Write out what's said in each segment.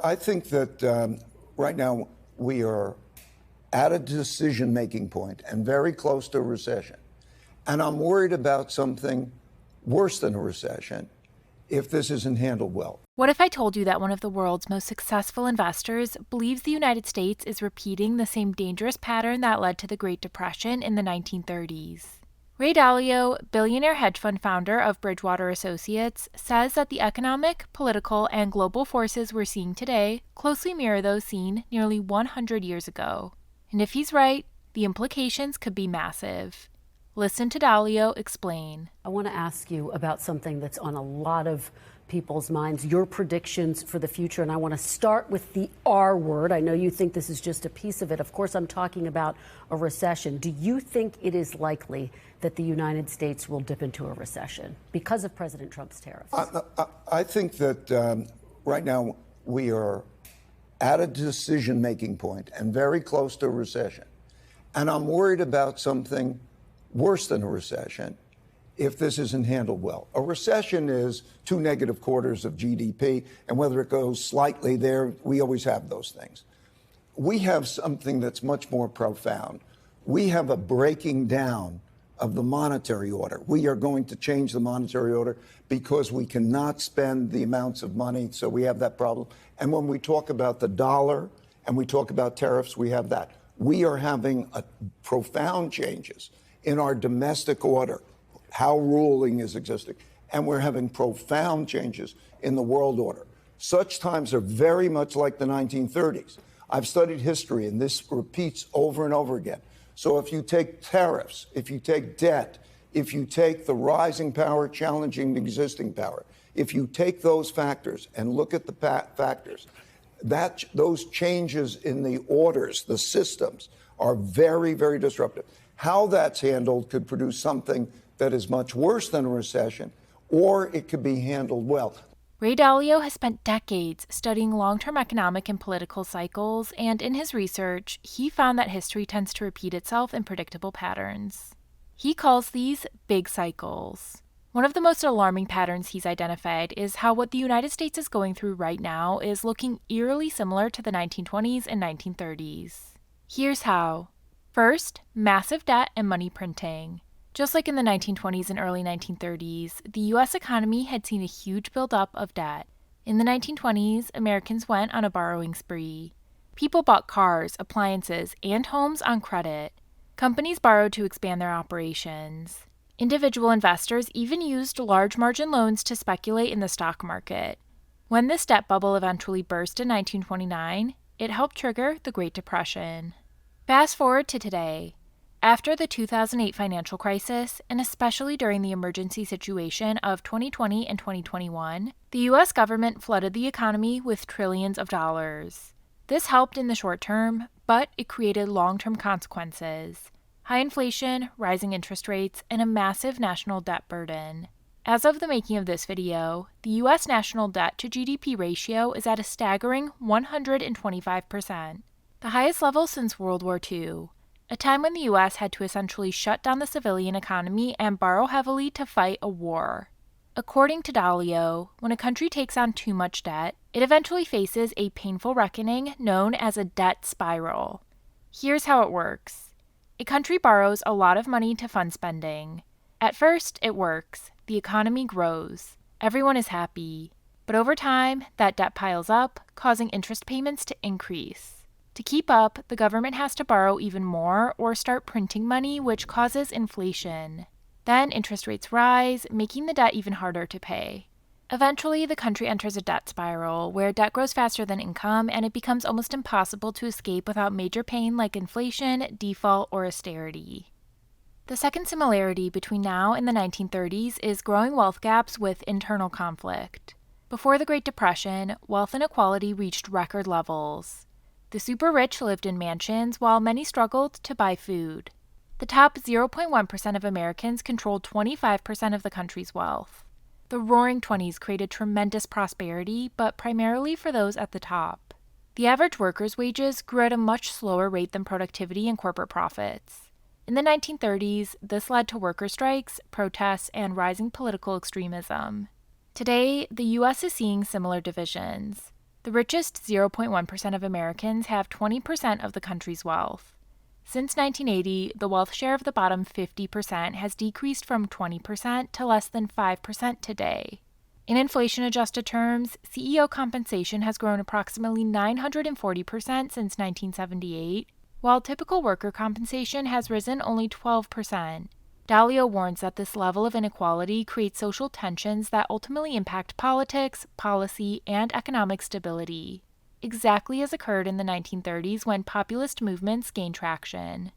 I think that right now we are at a decision-making point and very close to a recession. And I'm worried about something worse than a recession if this isn't handled well. What if I told you that one of the world's most successful investors believes the United States is repeating the same dangerous pattern that led to the Great Depression in the 1930s? Ray Dalio, billionaire hedge fund founder of Bridgewater Associates, says that the economic, political, and global forces we're seeing today closely mirror those seen nearly 100 years ago. And if he's right, the implications could be massive. Listen to Dalio explain. I want to ask you about something that's on a lot of people's minds, your predictions for the future. And I want to start with the R word. I know you think this is just a piece of it. Of course, I'm talking about a recession. Do you think it is likely that the United States will dip into a recession because of President Trump's tariffs? I think that right now we are at a decision-making point and very close to a recession. And I'm worried about something worse than a recession if this isn't handled well. A recession is 2 negative quarters of GDP, and whether it goes slightly there, we always have those things. We have something that's much more profound. We have a breaking down of the monetary order. We are going to change the monetary order because we cannot spend the amounts of money, so we have that problem. And when we talk about the dollar and we talk about tariffs, we have that. We are having profound changes in our domestic order, how ruling is existing, and we're having profound changes in the world order. Such times are very much like the 1930s. I've studied history, and this repeats over and over again. So if you take tariffs, if you take debt, if you take the rising power challenging the existing power, if you take those factors and look at the factors, those changes in the orders, the systems, are very, very disruptive. How that's handled could produce something that is much worse than a recession, or it could be handled well. Ray Dalio has spent decades studying long-term economic and political cycles, and in his research, he found that history tends to repeat itself in predictable patterns. He calls these big cycles. One of the most alarming patterns he's identified is how what the United States is going through right now is looking eerily similar to the 1920s and 1930s. Here's how. First, massive debt and money printing. Just like in the 1920s and early 1930s, the U.S. economy had seen a huge buildup of debt. In the 1920s, Americans went on a borrowing spree. People bought cars, appliances, and homes on credit. Companies borrowed to expand their operations. Individual investors even used large margin loans to speculate in the stock market. When this debt bubble eventually burst in 1929, it helped trigger the Great Depression. Fast forward to today. After the 2008 financial crisis, and especially during the emergency situation of 2020 and 2021, the U.S. government flooded the economy with trillions of dollars. This helped in the short term, but it created long-term consequences: high inflation, rising interest rates, and a massive national debt burden. As of the making of this video, the U.S. national debt to GDP ratio is at a staggering 125%, the highest level since World War II. A time when the U.S. had to essentially shut down the civilian economy and borrow heavily to fight a war. According to Dalio, when a country takes on too much debt, it eventually faces a painful reckoning known as a debt spiral. Here's how it works. A country borrows a lot of money to fund spending. At first, it works. The economy grows. Everyone is happy. But over time, that debt piles up, causing interest payments to increase. To keep up, the government has to borrow even more or start printing money, which causes inflation. Then interest rates rise, making the debt even harder to pay. Eventually, the country enters a debt spiral, where debt grows faster than income, and it becomes almost impossible to escape without major pain like inflation, default, or austerity. The second similarity between now and the 1930s is growing wealth gaps with internal conflict. Before the Great Depression, wealth inequality reached record levels. The super rich lived in mansions while many struggled to buy food. The top 0.1% of Americans controlled 25% of the country's wealth. The Roaring '20s created tremendous prosperity, but primarily for those at the top. The average worker's wages grew at a much slower rate than productivity and corporate profits. In the 1930s, this led to worker strikes, protests, and rising political extremism. Today, the U.S. is seeing similar divisions. The richest 0.1% of Americans have 20% of the country's wealth. Since 1980, the wealth share of the bottom 50% has decreased from 20% to less than 5% today. In inflation-adjusted terms, CEO compensation has grown approximately 940% since 1978, while typical worker compensation has risen only 12%. Dalio warns that this level of inequality creates social tensions that ultimately impact politics, policy, and economic stability, exactly as occurred in the 1930s when populist movements gained traction.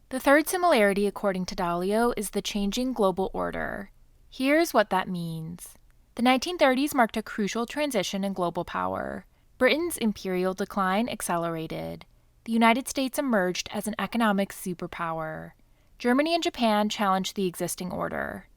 The third similarity, according to Dalio, is the changing global order. Here's what that means. The 1930s marked a crucial transition in global power. Britain's imperial decline accelerated. The United States emerged as an economic superpower. Germany and Japan challenged the existing order.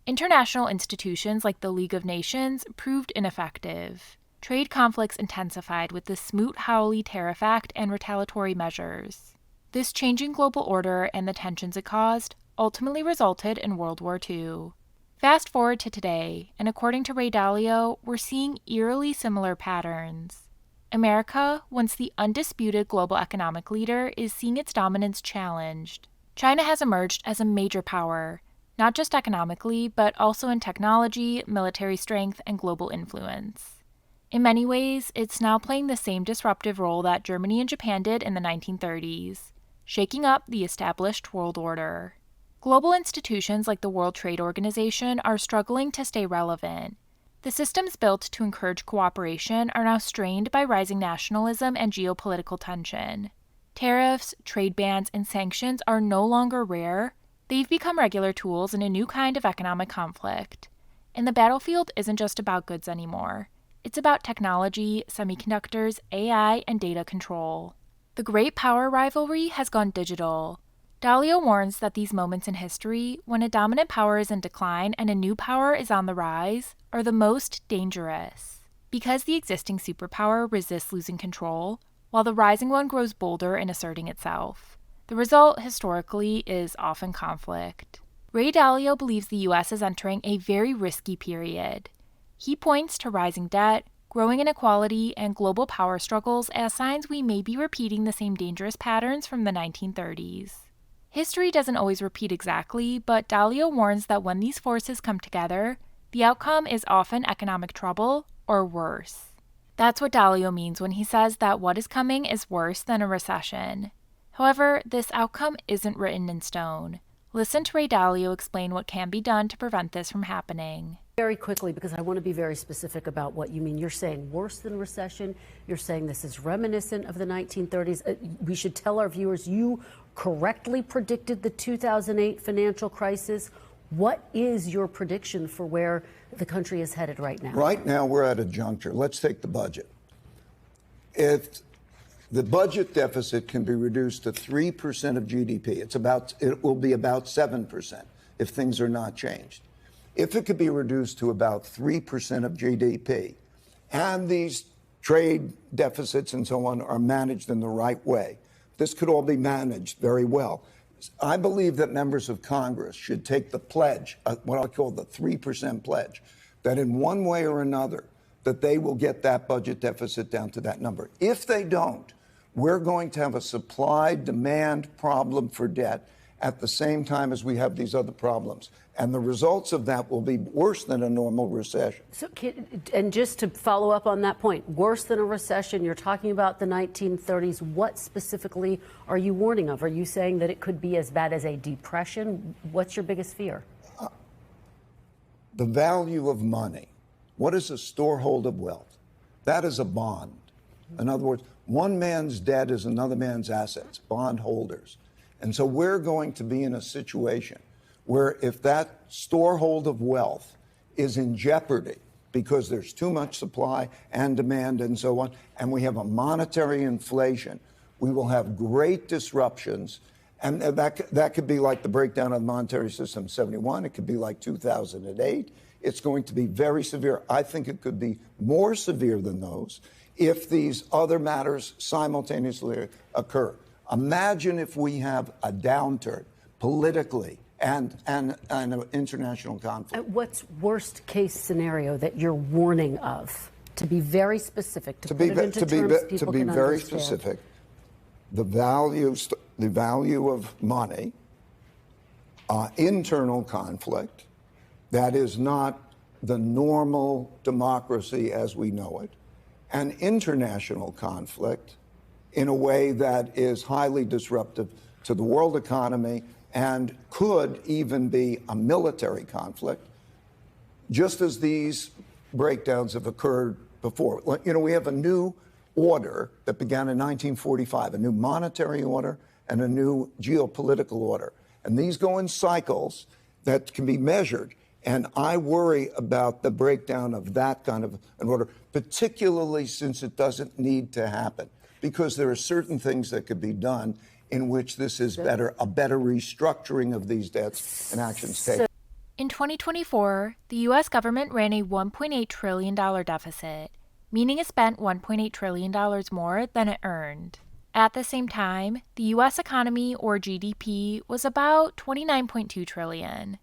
International institutions like the League of Nations proved ineffective. Trade conflicts intensified with the Smoot-Hawley Tariff Act and retaliatory measures. This changing global order and the tensions it caused ultimately resulted in World War II. Fast forward to today, and according to Ray Dalio, we're seeing eerily similar patterns. America, once the undisputed global economic leader, is seeing its dominance challenged. China has emerged as a major power, not just economically, but also in technology, military strength, and global influence. In many ways, it's now playing the same disruptive role that Germany and Japan did in the 1930s, shaking up the established world order. Global institutions like the World Trade Organization are struggling to stay relevant. The systems built to encourage cooperation are now strained by rising nationalism and geopolitical tension. Tariffs, trade bans, and sanctions are no longer rare. They've become regular tools in a new kind of economic conflict. And the battlefield isn't just about goods anymore. It's about technology, semiconductors, AI, and data control. The great power rivalry has gone digital. Dalio warns that these moments in history, when a dominant power is in decline and a new power is on the rise, are the most dangerous. Because the existing superpower resists losing control, while the rising one grows bolder in asserting itself. The result, historically, is often conflict. Ray Dalio believes the U.S. is entering a very risky period. He points to rising debt, growing inequality, and global power struggles as signs we may be repeating the same dangerous patterns from the 1930s. History doesn't always repeat exactly, but Dalio warns that when these forces come together, the outcome is often economic trouble or worse. That's what Dalio means when he says that what is coming is worse than a recession. However, this outcome isn't written in stone. Listen to Ray Dalio explain what can be done to prevent this from happening. Very quickly, because I want to be very specific about what you mean. You're saying worse than recession. You're saying this is reminiscent of the 1930s. We should tell our viewers you correctly predicted the 2008 financial crisis. What is your prediction for where the country is headed right now? Right now, we're at a juncture. Let's take the budget. If the budget deficit can be reduced to 3% of GDP, it will be about 7% if things are not changed. If it could be reduced to about 3% of GDP, and these trade deficits and so on are managed in the right way, this could all be managed very well. I believe that members of Congress should take the pledge, what I call the 3% pledge, that in one way or another, that they will get that budget deficit down to that number. If they don't, we're going to have a supply-demand problem for debt at the same time as we have these other problems. And the results of that will be worse than a normal recession. So, and just to follow up on that point, worse than a recession, you're talking about the 1930s. What specifically are you warning of? Are you saying that it could be as bad as a depression? What's your biggest fear? The value of money. What is a storehold of wealth? That is a bond. In other words, one man's debt is another man's assets, bondholders. And so we're going to be in a situation where if that storehold of wealth is in jeopardy because there's too much supply and demand and so on, and we have a monetary inflation, we will have great disruptions. And that could be like the breakdown of the monetary system in 71. It could be like 2008. It's going to be very severe. I think it could be more severe than those if these other matters simultaneously occur. Imagine if we have a downturn politically and an international conflict. What's worst case scenario that you're warning of? To be very specific, to put it into to terms people be can very understand. specific, the value of money, internal conflict, that is not the normal democracy as we know it, and international conflict in a way that is highly disruptive to the world economy and could even be a military conflict, just as these breakdowns have occurred before. You know, we have a new order that began in 1945, a new monetary order and a new geopolitical order. And these go in cycles that can be measured. And I worry about the breakdown of that kind of an order, particularly since it doesn't need to happen, because there are certain things that could be done in which this is better, a better restructuring of these debts and actions taken. In 2024, the U.S. government ran a $1.8 trillion deficit, meaning it spent $1.8 trillion more than it earned. At the same time, the U.S. economy, or GDP, was about $29.2 trillion.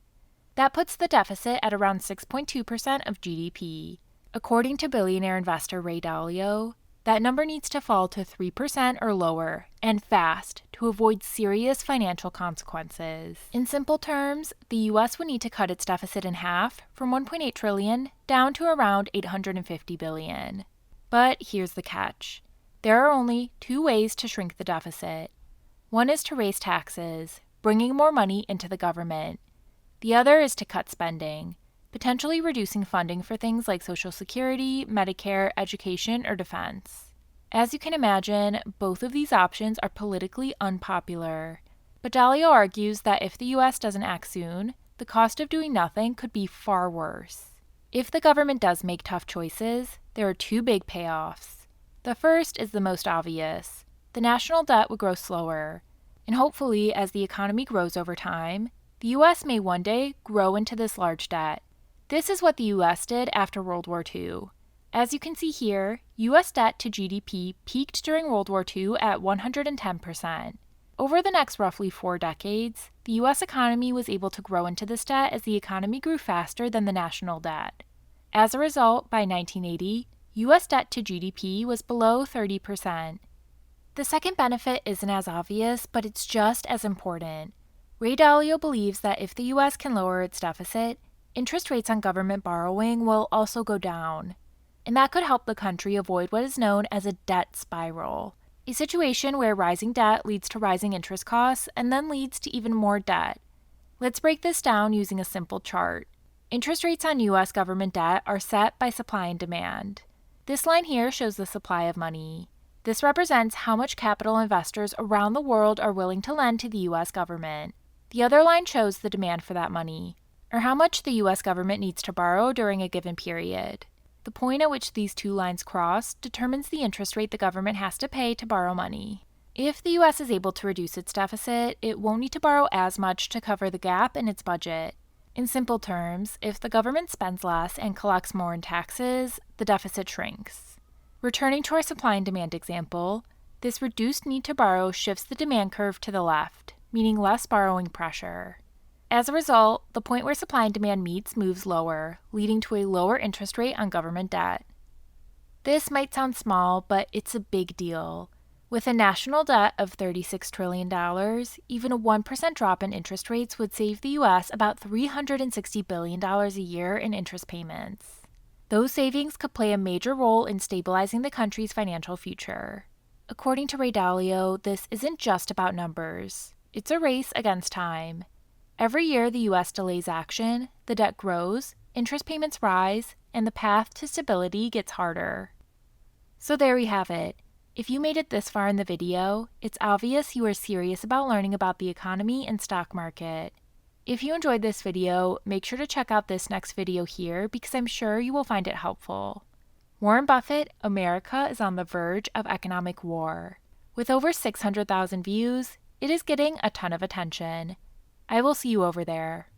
That puts the deficit at around 6.2% of GDP. According to billionaire investor Ray Dalio, that number needs to fall to 3% or lower, and fast, to avoid serious financial consequences. In simple terms, the U.S. would need to cut its deficit in half, from $1.8 trillion down to around $850 billion. But here's the catch. There are only two ways to shrink the deficit. One is to raise taxes, bringing more money into the government. The other is to cut spending, potentially reducing funding for things like Social Security, Medicare, education, or defense. As you can imagine, both of these options are politically unpopular. But Dalio argues that if the U.S. doesn't act soon, the cost of doing nothing could be far worse. If the government does make tough choices, there are two big payoffs. The first is the most obvious. The national debt would grow slower, and hopefully, as the economy grows over time, the U.S. may one day grow into this large debt. This is what the U.S. did after World War II. As you can see here, U.S. debt to GDP peaked during World War II at 110%. Over the next roughly 4 decades, the U.S. economy was able to grow into this debt as the economy grew faster than the national debt. As a result, by 1980, U.S. debt to GDP was below 30%. The second benefit isn't as obvious, but it's just as important. Ray Dalio believes that if the U.S. can lower its deficit, interest rates on government borrowing will also go down. And that could help the country avoid what is known as a debt spiral, a situation where rising debt leads to rising interest costs and then leads to even more debt. Let's break this down using a simple chart. Interest rates on U.S. government debt are set by supply and demand. This line here shows the supply of money. This represents how much capital investors around the world are willing to lend to the U.S. government. The other line shows the demand for that money, or how much the U.S. government needs to borrow during a given period. The point at which these two lines cross determines the interest rate the government has to pay to borrow money. If the U.S. is able to reduce its deficit, it won't need to borrow as much to cover the gap in its budget. In simple terms, if the government spends less and collects more in taxes, the deficit shrinks. Returning to our supply and demand example, this reduced need to borrow shifts the demand curve to the left, meaning less borrowing pressure. As a result, the point where supply and demand meets moves lower, leading to a lower interest rate on government debt. This might sound small, but it's a big deal. With a national debt of $36 trillion, even a 1% drop in interest rates would save the U.S. about $360 billion a year in interest payments. Those savings could play a major role in stabilizing the country's financial future. According to Ray Dalio, this isn't just about numbers. It's a race against time. Every year the U.S. delays action, the debt grows, interest payments rise, and the path to stability gets harder. So there we have it. If you made it this far in the video, it's obvious you are serious about learning about the economy and stock market. If you enjoyed this video, make sure to check out this next video here because I'm sure you will find it helpful. Warren Buffett, America is on the verge of economic war. With over 600,000 views, it is getting a ton of attention. I will see you over there.